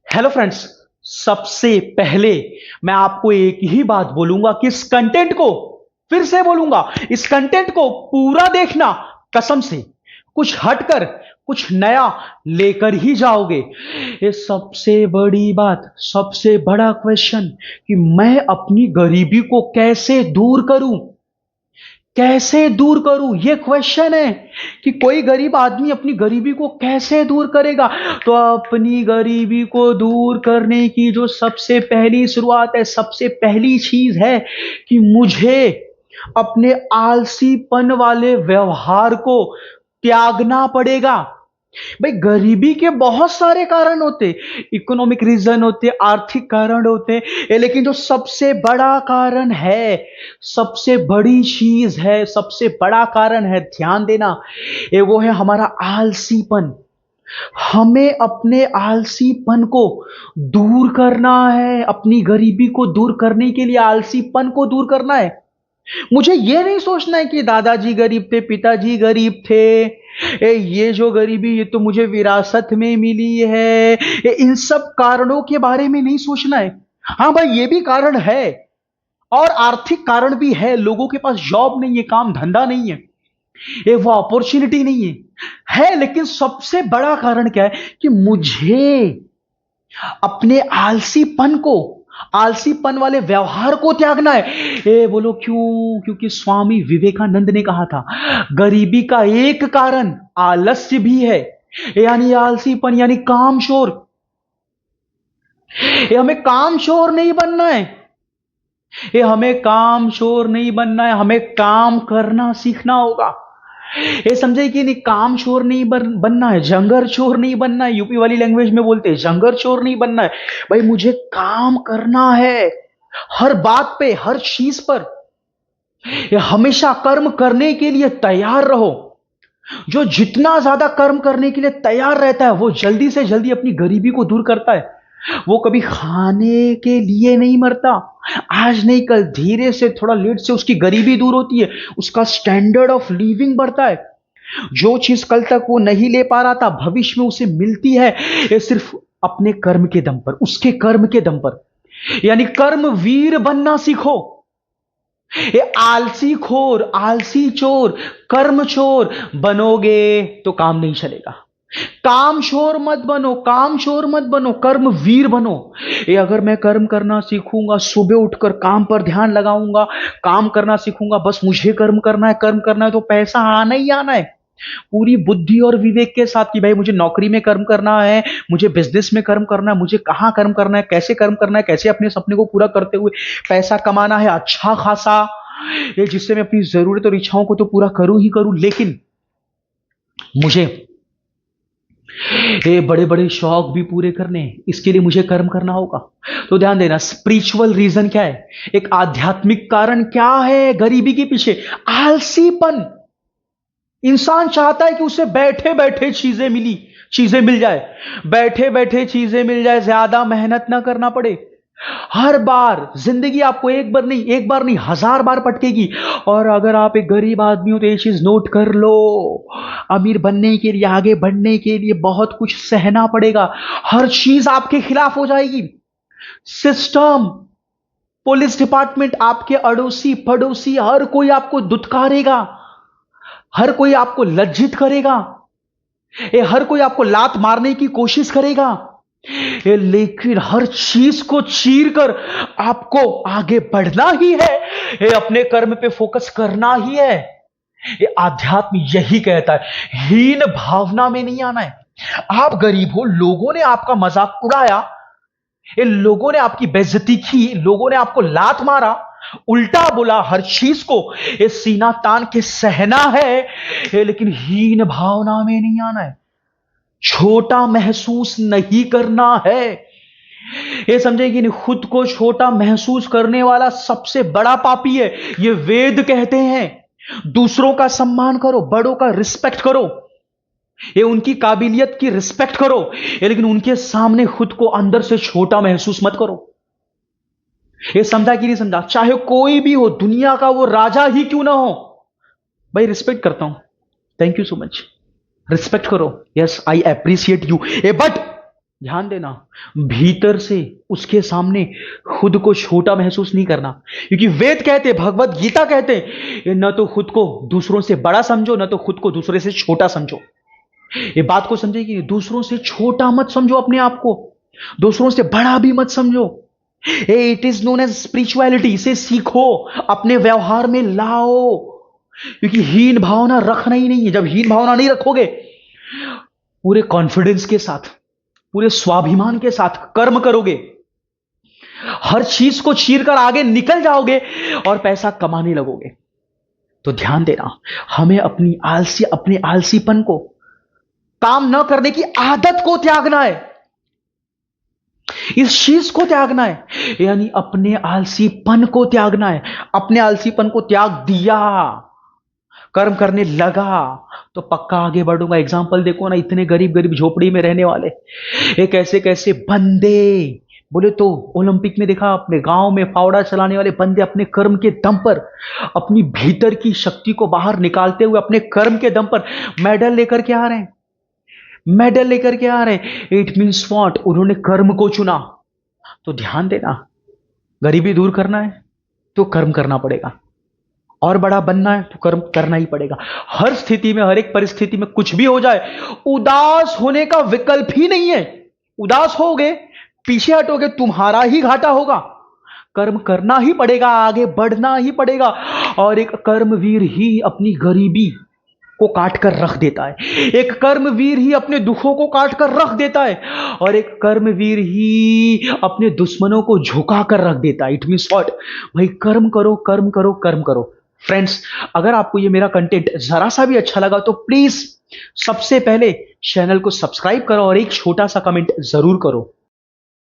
Hello friends. सबसे पहले मैं आपको एक ही बात बोलूंगा कि इस कंटेंट को फिर से बोलूंगा, इस कंटेंट को पूरा देखना। कसम से कुछ हटकर कुछ नया लेकर ही जाओगे। ये सबसे बड़ी बात, सबसे बड़ा क्वेश्चन कि मैं अपनी गरीबी को कैसे दूर करूं, कैसे दूर करूं, यह क्वेश्चन है कि कोई गरीब आदमी अपनी गरीबी को कैसे दूर करेगा। तो अपनी गरीबी को दूर करने की जो सबसे पहली शुरुआत है, सबसे पहली चीज है कि मुझे अपने आलसीपन वाले व्यवहार को त्यागना पड़ेगा। भाई गरीबी के बहुत सारे कारण होते, इकोनॉमिक रीजन होते, आर्थिक कारण होते, लेकिन जो सबसे बड़ा कारण है, सबसे बड़ी चीज है, सबसे बड़ा कारण है, ध्यान देना, ये वो है हमारा आलसीपन। हमें अपने आलसीपन को दूर करना है। अपनी गरीबी को दूर करने के लिए आलसीपन को दूर करना है। मुझे यह नहीं सोचना है कि दादाजी गरीब थे, पिताजी गरीब थे, ये जो गरीबी ये तो मुझे विरासत में मिली है, इन सब कारणों के बारे में नहीं सोचना है। हाँ भाई, ये भी कारण है और आर्थिक कारण भी है। लोगों के पास जॉब नहीं है, काम धंधा नहीं है, ये वो अपॉर्चुनिटी नहीं है, लेकिन सबसे बड़ा कारण क्या है कि मुझे अपने आलसीपन को, आलसीपन वाले व्यवहार को त्यागना है। ए बोलो क्यों? क्योंकि स्वामी विवेकानंद ने कहा था गरीबी का एक कारण आलस्य भी है, यानी आलसीपन, यानी कामचोर। ये हमें कामचोर नहीं बनना है, ये हमें कामचोर नहीं बनना है, हमें काम करना सीखना होगा। ये समझे कि नहीं, काम चोर नहीं बनना है, जंगर चोर नहीं बनना है। यूपी वाली लैंग्वेज में बोलते हैं जंगर चोर नहीं बनना है। भाई मुझे काम करना है, हर बात पे, हर चीज पर। ये हमेशा कर्म करने के लिए तैयार रहो। जो जितना ज्यादा कर्म करने के लिए तैयार रहता है वो जल्दी से जल्दी अपनी गरीबी को दूर करता है। वो कभी खाने के लिए नहीं मरता, आज नहीं कल धीरे से, थोड़ा लेट से उसकी गरीबी दूर होती है, उसका स्टैंडर्ड ऑफ लिविंग बढ़ता है। जो चीज कल तक वो नहीं ले पा रहा था भविष्य में उसे मिलती है, ये सिर्फ अपने कर्म के दम पर, उसके कर्म के दम पर। यानी कर्म वीर बनना सीखो। ये आलसी खोर, आलसी चोर, कर्म चोर बनोगे तो काम नहीं चलेगा। काम चोर मत बनो, काम चोर मत बनो, कर्म वीर बनो। ये अगर मैं कर्म करना सीखूंगा, सुबह उठकर काम पर ध्यान लगाऊंगा, काम करना सीखूंगा, बस मुझे कर्म करना है, कर्म करना है, तो पैसा आना ही आना है। पूरी बुद्धि और विवेक के साथ कि भाई मुझे नौकरी में कर्म करना है, मुझे बिजनेस में कर्म करना है, मुझे कहां कर्म करना है, कैसे कर्म करना है, कैसे अपने सपने को पूरा करते हुए पैसा कमाना है अच्छा खासा, ये जिससे मैं अपनी जरूरत और इच्छाओं को तो पूरा करूं ही करूं, लेकिन मुझे ये बड़े बड़े शौक भी पूरे करने हैं, इसके लिए मुझे कर्म करना होगा। तो ध्यान देना, स्पिरिचुअल रीजन क्या है, एक आध्यात्मिक कारण क्या है गरीबी के पीछे? आलसीपन। इंसान चाहता है कि उसे बैठे बैठे चीजें मिल जाए, बैठे बैठे चीजें मिल जाए, ज्यादा मेहनत ना करना पड़े। हर बार जिंदगी आपको एक बार नहीं, हजार बार पटकेगी। और अगर आप एक गरीब आदमी हो तो ये चीज नोट कर लो, अमीर बनने के लिए, आगे बढ़ने के लिए बहुत कुछ सहना पड़ेगा। हर चीज आपके खिलाफ हो जाएगी। सिस्टम, पुलिस डिपार्टमेंट, आपके अड़ोसी पड़ोसी, हर कोई आपको दुत्कारेगा, हर कोई आपको लज्जित करेगा, ये हर कोई आपको लात मारने की कोशिश करेगा, ये लेकिन हर चीज को चीर कर आपको आगे बढ़ना ही है, ये अपने कर्म पे फोकस करना ही है। ये आध्यात्म यही कहता है, हीन भावना में नहीं आना है। आप गरीब हो, लोगों ने आपका मजाक उड़ाया, ये लोगों ने आपकी बेइज्जती की, लोगों ने आपको लात मारा, उल्टा बोला, हर चीज को ये सीना तान के सहना है, ये लेकिन हीन भावना में नहीं आना है, छोटा महसूस नहीं करना है। ये समझे कि नहीं, खुद को छोटा महसूस करने वाला सबसे बड़ा पापी है। ये वेद कहते हैं दूसरों का सम्मान करो, बड़ों का रिस्पेक्ट करो, ये उनकी काबिलियत की रिस्पेक्ट करो, ये लेकिन उनके सामने खुद को अंदर से छोटा महसूस मत करो। ये समझा कि नहीं समझा? चाहे कोई भी हो, दुनिया का वो राजा ही क्यों ना हो, भाई रिस्पेक्ट करता हूं, thank you so much, respect करो, यस आई अप्रिशिएट यू, ए बट ध्यान देना, भीतर से उसके सामने खुद को छोटा महसूस नहीं करना, क्योंकि वेद कहते, भगवत गीता कहते हैं, न तो खुद को दूसरों से बड़ा समझो, न तो खुद को दूसरे से छोटा समझो। ये बात को समझे कि दूसरों से छोटा मत समझो अपने आप को, दूसरों से बड़ा भी मत समझो। It is known as spirituality. इसे सीखो, अपने व्यवहार में लाओ, क्योंकि हीन भावना रखना ही नहीं है। जब हीन भावना नहीं रखोगे, पूरे कॉन्फिडेंस के साथ, पूरे स्वाभिमान के साथ कर्म करोगे, हर चीज को चीर कर आगे निकल जाओगे और पैसा कमाने लगोगे। तो ध्यान देना, हमें अपने आलसीपन को, काम न करने की आदत को त्यागना है, इस चीज को त्यागना है, यानी अपने आलसीपन को त्यागना है। अपने आलसीपन को त्याग दिया, कर्म करने लगा, तो पक्का आगे बढ़ूंगा। एग्जाम्पल देखो ना, इतने गरीब गरीब झोपड़ी में रहने वाले, एक ऐसे कैसे बंदे, बोले तो ओलंपिक में देखा, अपने गांव में फावड़ा चलाने वाले बंदे अपने कर्म के दम पर, अपनी भीतर की शक्ति को बाहर निकालते हुए अपने कर्म के दम पर मेडल लेकर के आ रहे हैं, मेडल लेकर के आ रहे हैं। It means what? उन्होंने कर्म को चुना। तो ध्यान देना, गरीबी दूर करना है तो कर्म करना पड़ेगा, और बड़ा बनना है तो कर्म करना ही पड़ेगा। हर स्थिति में, हर एक परिस्थिति में कुछ भी हो जाए, उदास होने का विकल्प ही नहीं है। उदास होगे, पीछे हटोगे, तुम्हारा ही घाटा होगा। कर्म करना ही पड़ेगा, आगे बढ़ना ही पड़ेगा। और एक कर्मवीर ही अपनी गरीबी को काट कर रख देता है, एक कर्मवीर ही अपने दुखों को काट कर रख देता है, और एक कर्मवीर ही अपने दुश्मनों को झुका कर रख देता है। It means what? भाई कर्म करो, कर्म करो, कर्म करो। फ्रेंड्स, अगर आपको ये मेरा कंटेंट जरा सा भी अच्छा लगा तो प्लीज सबसे पहले चैनल को सब्सक्राइब करो और एक छोटा सा कमेंट जरूर करो।